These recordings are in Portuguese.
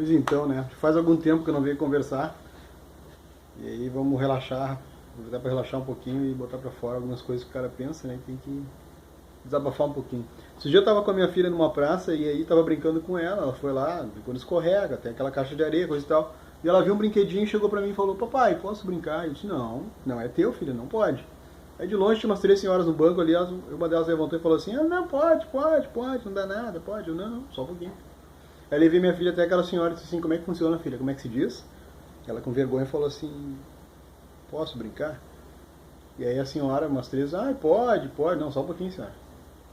Pois então, né? Faz algum tempo que eu não venho conversar. E aí vamos relaxar, aproveitar para relaxar um pouquinho e botar para fora algumas coisas que o cara pensa, né? Tem que desabafar um pouquinho. Esse dia eu tava com a minha filha numa praça e aí tava brincando com ela foi lá, quando escorrega, tem aquela caixa de areia, coisa e tal. E ela viu um brinquedinho, chegou pra mim e falou: papai, posso brincar? Eu disse: não, não é teu, filho, não pode. Aí de longe tinha umas 3 senhoras no banco ali, uma delas levantou e falou assim: ah, não, pode, não dá nada, pode. Eu: não, só um pouquinho. Aí levei minha filha até aquela senhora e disse assim: como é que funciona, filha? Como é que se diz? Ela com vergonha falou assim: posso brincar? E aí a senhora, umas três: ah, pode, não, só um pouquinho, senhora.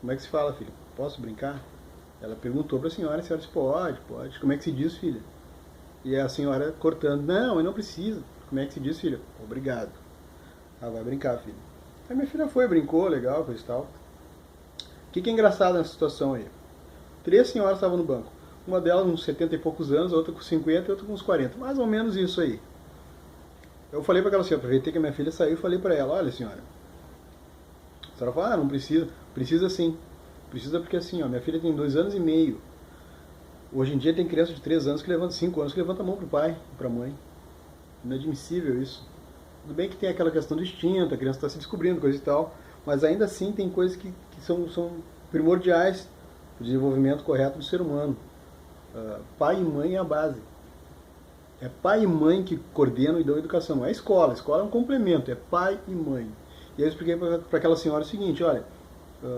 Como é que se fala, filha? Posso brincar? Ela perguntou para a senhora disse: pode. Como é que se diz, filha? E a senhora cortando: não, eu não preciso. Como é que se diz, filha? Obrigado. Ah, vai brincar, filha. Aí minha filha foi, brincou, legal, coisa e tal. O que é engraçado nessa situação aí? 3 senhoras estavam no banco. Uma delas uns 70 e poucos anos, a outra com 50 e outra com uns 40. Mais ou menos isso aí. Eu falei para aquela senhora, aproveitei que a minha filha saiu e falei para ela: olha, senhora. A senhora falou: ah, não precisa. Precisa sim. Precisa porque assim, ó, minha filha tem 2 anos e meio. Hoje em dia tem criança de 3 anos que levanta, 5 anos que levanta a mão pro pai, pra mãe. Inadmissível isso. Tudo bem que tem aquela questão do instinto, a criança está se descobrindo, coisa e tal, mas ainda assim tem coisas que são primordiais para o desenvolvimento correto do ser humano. Pai e mãe é a base. É pai e mãe que coordenam e dão educação, não é escola. A escola é um complemento, é pai e mãe. E aí eu expliquei para aquela senhora o seguinte: olha,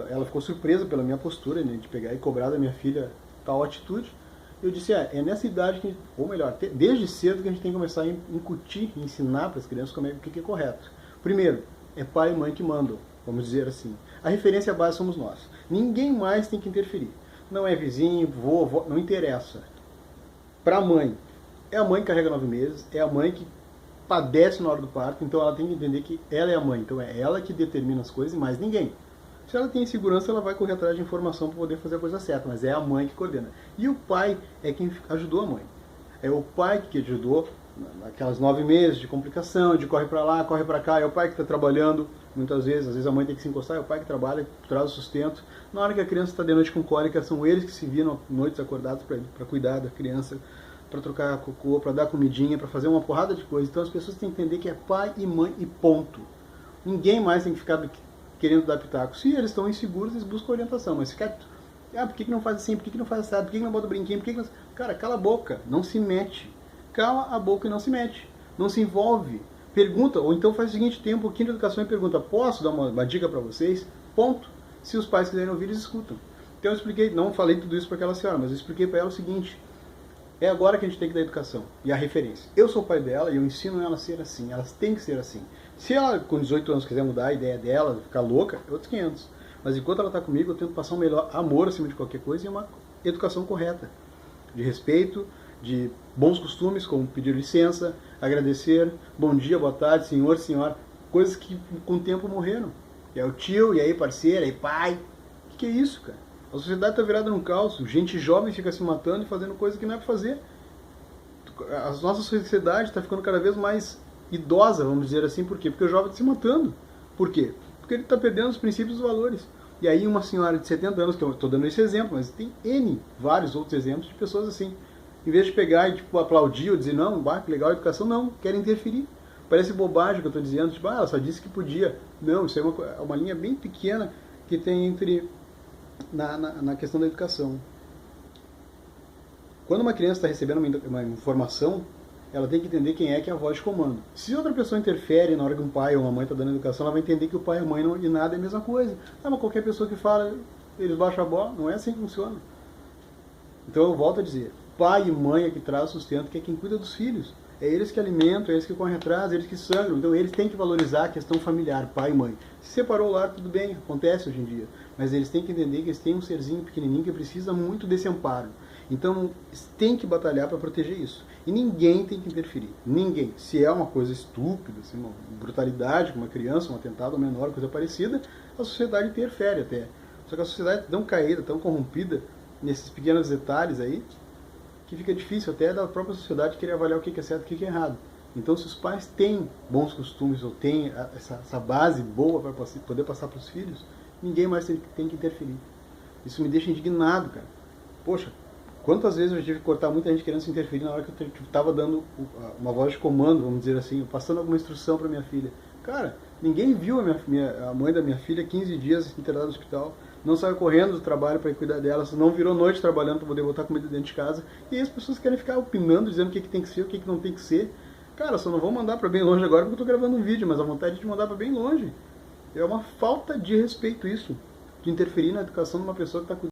ela ficou surpresa pela minha postura, né, de pegar e cobrar da minha filha tal atitude. Eu disse: é nessa idade que, ou melhor, desde cedo que a gente tem que começar a incutir, ensinar para as crianças o que é correto. Primeiro, é pai e mãe que mandam, vamos dizer assim. A referência base somos nós. Ninguém mais tem que interferir. Não é vizinho, vovó, não interessa. Para a mãe, é a mãe que carrega 9 meses, é a mãe que padece na hora do parto, então ela tem que entender que ela é a mãe, então é ela que determina as coisas e mais ninguém. Se ela tem segurança, ela vai correr atrás de informação para poder fazer a coisa certa, mas é a mãe que coordena. E o pai é quem ajudou a mãe. É o pai que ajudou naquelas 9 meses de complicação, de corre para lá, corre para cá, é o pai que está trabalhando, muitas vezes, às vezes a mãe tem que se encostar, é o pai que trabalha, que traz o sustento. Na hora que a criança está de noite com cólica, são eles que se viram noites acordados para cuidar da criança, para trocar cocô, para dar comidinha, para fazer uma porrada de coisa. Então as pessoas têm que entender que é pai e mãe e ponto. Ninguém mais tem que ficar querendo dar pitaco. Se eles estão inseguros, eles buscam orientação. Mas ficar: ah, por que não faz assim? Por que não faz assim? Por que não bota o brinquinho? Por que não... Cara, cala a boca. Não se mete. Cala a boca e não se mete. Não se envolve. Pergunta, ou então faz o seguinte: tem um pouquinho de educação e pergunta: posso dar uma dica para vocês? Ponto. Se os pais quiserem ouvir, eles escutam. Então eu expliquei, não falei tudo isso para aquela senhora, mas eu expliquei para ela o seguinte: é agora que a gente tem que dar educação e a referência. Eu sou o pai dela e eu ensino ela a ser assim. Elas têm que ser assim. Se ela, com 18 anos, quiser mudar a ideia dela, ficar louca, é outros 500. Mas enquanto ela está comigo, eu tento passar um melhor amor acima de qualquer coisa e uma educação correta. De respeito, de bons costumes, como pedir licença, agradecer, bom dia, boa tarde, senhor, senhora. Coisas que com o tempo morreram. E é o tio, e aí parceiro, e aí pai. O que é isso, cara? A sociedade está virada num caos. Gente jovem fica se matando e fazendo coisas que não é para fazer. A nossa sociedade está ficando cada vez mais idosa, vamos dizer assim. Por quê? Porque o jovem está se matando. Por quê? Porque ele está perdendo os princípios e os valores. E aí uma senhora de 70 anos, que eu estou dando esse exemplo, mas tem vários outros exemplos de pessoas assim. Em vez de pegar e aplaudir ou dizer: não, que legal a educação, não, querem interferir. Parece bobagem o que eu estou dizendo, tipo: ela só disse que podia. Não, isso é uma linha bem pequena que tem entre na questão da educação. Quando uma criança está recebendo uma informação, ela tem que entender quem é que é a voz de comando. Se outra pessoa interfere na hora que um pai ou uma mãe está dando educação, ela vai entender que o pai e a mãe não, e nada é a mesma coisa. Ah, mas qualquer pessoa que fala, eles baixam a bola. Não é assim que funciona. Então eu volto a dizer: pai e mãe é que traz o sustento, que é quem cuida dos filhos. É eles que alimentam, é eles que correm atrás, é eles que sangram. Então eles têm que valorizar a questão familiar, pai e mãe. Se separou lá, tudo bem, acontece hoje em dia. Mas eles têm que entender que eles têm um serzinho pequenininho que precisa muito desse amparo. Então tem que batalhar para proteger isso. E ninguém tem que interferir. Ninguém. Se é uma coisa estúpida, assim, uma brutalidade com uma criança, um atentado menor, coisa parecida, a sociedade interfere até. Só que a sociedade é tão caída, tão corrompida nesses pequenos detalhes aí, que fica difícil até da própria sociedade querer avaliar o que é certo e o que é errado. Então, se os pais têm bons costumes ou têm essa base boa para poder passar para os filhos, ninguém mais tem que interferir. Isso me deixa indignado, cara. Poxa, Quantas vezes eu tive que cortar muita gente querendo se interferir na hora que eu estava dando uma voz de comando, vamos dizer assim, passando alguma instrução para minha filha. Cara, ninguém viu a mãe da minha filha 15 dias internada no hospital, não saiu correndo do trabalho para ir cuidar dela, não virou noite trabalhando para poder botar comida dentro de casa. E aí as pessoas querem ficar opinando, dizendo o que tem que ser, o que não tem que ser. Cara, só não vou mandar para bem longe agora porque eu estou gravando um vídeo, mas a vontade de mandar para bem longe. É uma falta de respeito isso, de interferir na educação de uma pessoa que está cuidando.